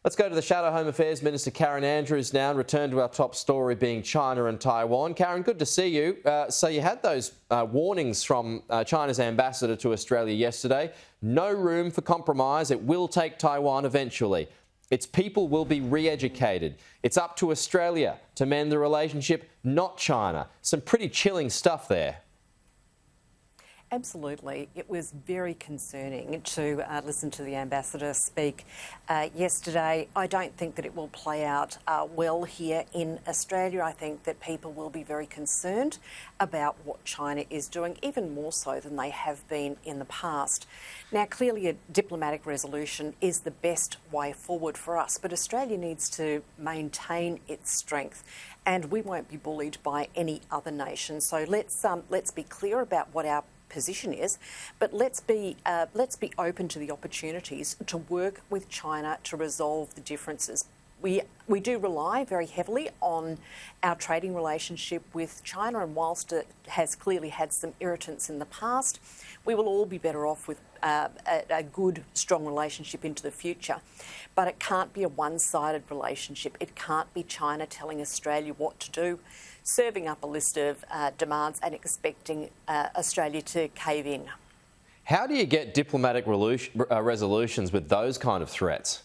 Let's go to the Shadow Home Affairs Minister Karen Andrews now and return to our top story being China and Taiwan. Karen, good to see you. So you had those warnings from China's ambassador to Australia yesterday. No room for compromise. It will take Taiwan eventually. Its people will be re-educated. It's up to Australia to mend the relationship, not China. Some pretty chilling stuff there. Absolutely. It was very concerning to listen to the ambassador speak yesterday. I don't think that it will play out well here in Australia. I think that people will be very concerned about what China is doing, even more so than they have been in the past. Now, clearly a diplomatic resolution is the best way forward for us, but Australia needs to maintain its strength, and we won't be bullied by any other nation. So let's be clear about what our position is, but let's be open to the opportunities to work with China to resolve the differences. We do rely very heavily on our trading relationship with China, and whilst it has clearly had some irritants in the past, we will all be better off with a good, strong relationship into the future. But it can't be a one-sided relationship. It can't be China telling Australia what to do, serving up a list of demands and expecting Australia to cave in. How do you get diplomatic resolutions with those kind of threats?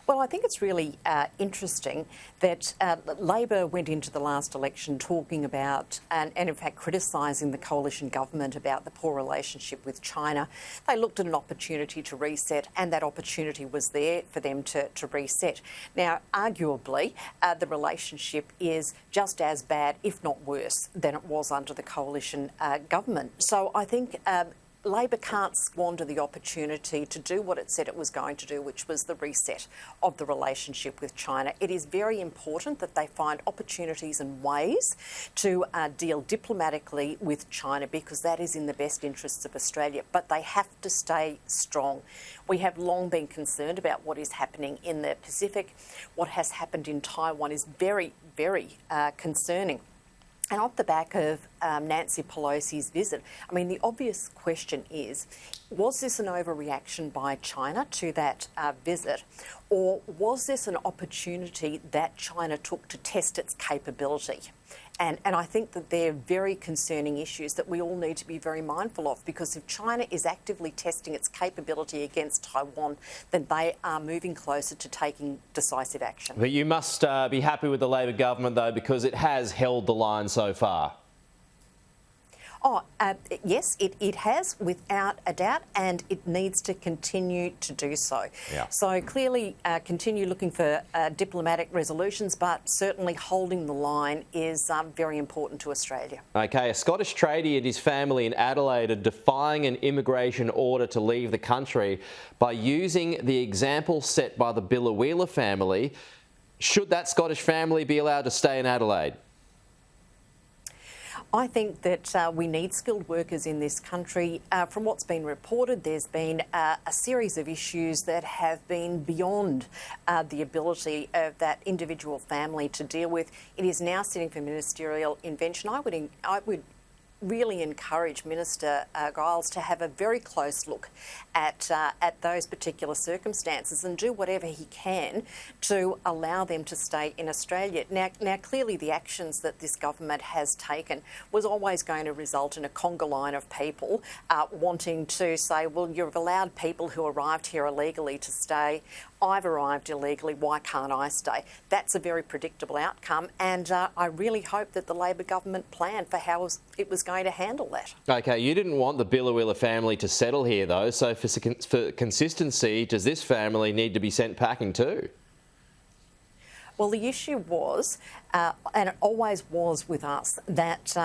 Well, I think it's really interesting that Labor went into the last election talking about and in fact criticising the coalition government about the poor relationship with China. They looked at an opportunity to reset, and that opportunity was there for them to reset. Now, arguably, the relationship is just as bad, if not worse, than it was under the coalition government. So I think Labor can't squander the opportunity to do what it said it was going to do, which was the reset of the relationship with China. It is very important that they find opportunities and ways to deal diplomatically with China, because that is in the best interests of Australia. But they have to stay strong. We have long been concerned about what is happening in the Pacific. What has happened in Taiwan is very, very concerning. And off the back of Nancy Pelosi's visit, I mean, the obvious question is, was this an overreaction by China to that visit, or was this an opportunity that China took to test its capability? And I think that they're very concerning issues that we all need to be very mindful of, because if China is actively testing its capability against Taiwan, then they are moving closer to taking decisive action. But you must be happy with the Labor government, though, because it has held the line so far. Oh, yes, it has, without a doubt, and it needs to continue to do so. Yeah. So clearly continue looking for diplomatic resolutions, but certainly holding the line is very important to Australia. OK, a Scottish tradie and his family in Adelaide are defying an immigration order to leave the country by using the example set by the Biloela family. Should that Scottish family be allowed to stay in Adelaide? I think that we need skilled workers in this country. From what's been reported, there's been a series of issues that have been beyond the ability of that individual family to deal with. It is now sitting for ministerial invention. I would really encourage Minister Giles to have a very close look at those particular circumstances and do whatever he can to allow them to stay in Australia. Now clearly the actions that this government has taken was always going to result in a conga line of people wanting to say, well, you've allowed people who arrived here illegally to stay. I've arrived illegally, why can't I stay? That's a very predictable outcome, and I really hope that the Labor government planned for how it was going to handle that. OK, you didn't want the Biloela family to settle here, though, so for consistency, does this family need to be sent packing too? Well, the issue was, and it always was with us, that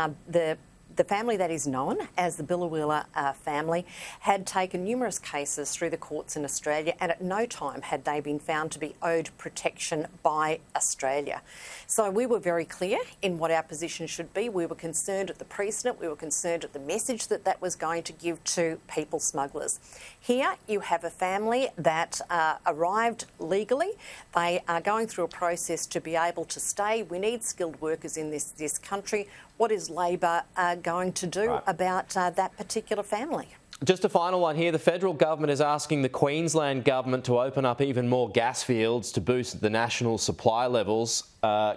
the family that is known as the Biloela family had taken numerous cases through the courts in Australia, and at no time had they been found to be owed protection by Australia. So we were very clear in what our position should be. We were concerned at the precedent. We were concerned at the message that that was going to give to people smugglers. Here you have a family that arrived legally. They are going through a process to be able to stay. We need skilled workers in this country. What is Labor going to do about that particular family? Just a final one here. The federal government is asking the Queensland government to open up even more gas fields to boost the national supply levels.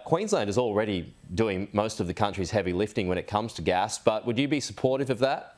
Queensland is already doing most of the country's heavy lifting when it comes to gas, but would you be supportive of that?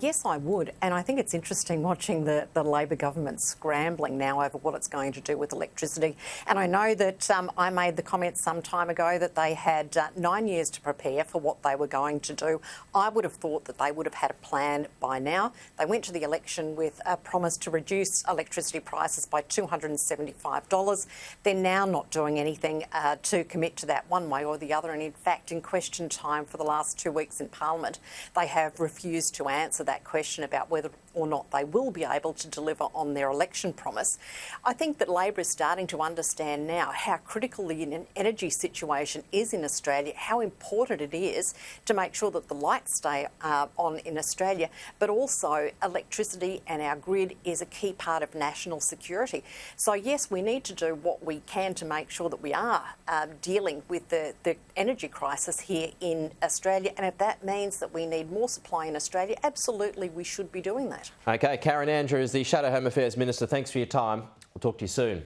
Yes, I would. And I think it's interesting watching the Labor government scrambling now over what it's going to do with electricity. And I know that I made the comment some time ago that they had 9 years to prepare for what they were going to do. I would have thought that they would have had a plan by now. They went to the election with a promise to reduce electricity prices by $275. They're now not doing anything to commit to that one way or the other. And in fact, in question time for the last 2 weeks in Parliament, they have refused to answer that question about whether or not they will be able to deliver on their election promise. I think that Labor is starting to understand now how critical the energy situation is in Australia, how important it is to make sure that the lights stay on in Australia, but also electricity and our grid is a key part of national security. So yes, we need to do what we can to make sure that we are dealing with the energy crisis here in Australia, and if that means that we need more supply in Australia, absolutely we should be doing that. Okay, Karen Andrews, the Shadow Home Affairs Minister, thanks for your time. We'll talk to you soon.